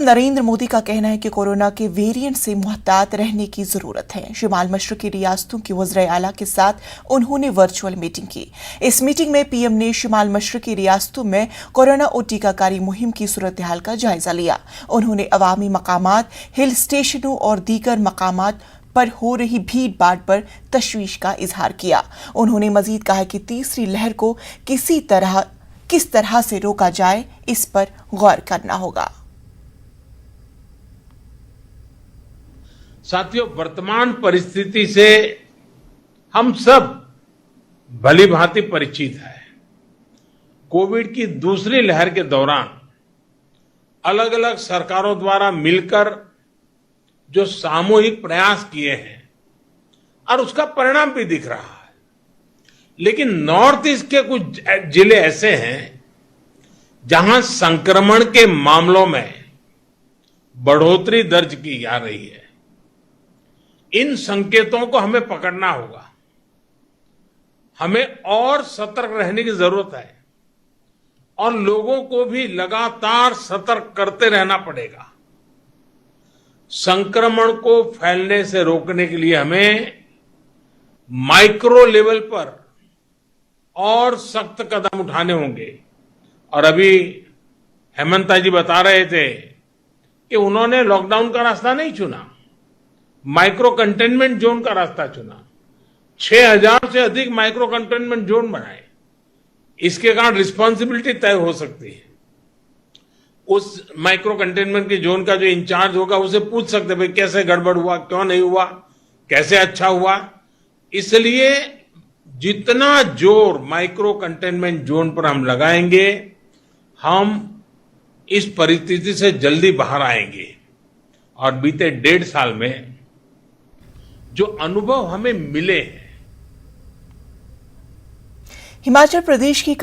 नरेंद्र मोदी का कहना है कि कोरोना के वेरिएंट से मुहतात रहने की जरूरत है। शुमाल मशरकी रियासतों की वज़ीर आला के साथ उन्होंने वर्चुअल मीटिंग की। इस मीटिंग में पीएम ने शुमाल मशरकी रियासतों में कोरोना और टीकाकारी मुहिम की सूरत हाल का जायजा लिया। उन्होंने अवामी मकामात, हिल स्टेशनों और दीगर मकामात पर हो रही भीड़ भाड़ पर तशवीश का इजहार किया। उन्होंने मजीद कहा कि तीसरी लहर को किस तरह से रोका जाए, इस पर गौर करना होगा। साथियों, वर्तमान परिस्थिति से हम सब भली भांति परिचित हैं। कोविड की दूसरी लहर के दौरान अलग अलग सरकारों द्वारा मिलकर जो सामूहिक प्रयास किए हैं और उसका परिणाम भी दिख रहा है। लेकिन नॉर्थ ईस्ट के कुछ जिले ऐसे हैं जहां संक्रमण के मामलों में बढ़ोतरी दर्ज की जा रही है। इन संकेतों को हमें पकड़ना होगा। हमें और सतर्क रहने की जरूरत है और लोगों को भी लगातार सतर्क करते रहना पड़ेगा। संक्रमण को फैलने से रोकने के लिए हमें माइक्रो लेवल पर और सख्त कदम उठाने होंगे। और अभी हेमंता जी बता रहे थे कि उन्होंने लॉकडाउन का रास्ता नहीं चुना, माइक्रो कंटेनमेंट जोन का रास्ता चुना। 6000 से अधिक माइक्रो कंटेनमेंट जोन बनाए। इसके कारण रिस्पांसिबिलिटी तय हो सकती है। उस माइक्रो कंटेनमेंट के जोन का जो इंचार्ज होगा उसे पूछ सकते भाई कैसे गड़बड़ हुआ, क्यों नहीं हुआ, कैसे अच्छा हुआ। इसलिए जितना जोर माइक्रो कंटेनमेंट जोन पर हम लगाएंगे, हम इस परिस्थिति से जल्दी बाहर आएंगे। और बीते 1.5 साल में जो अनुभव हमें मिले हैं, हिमाचल प्रदेश की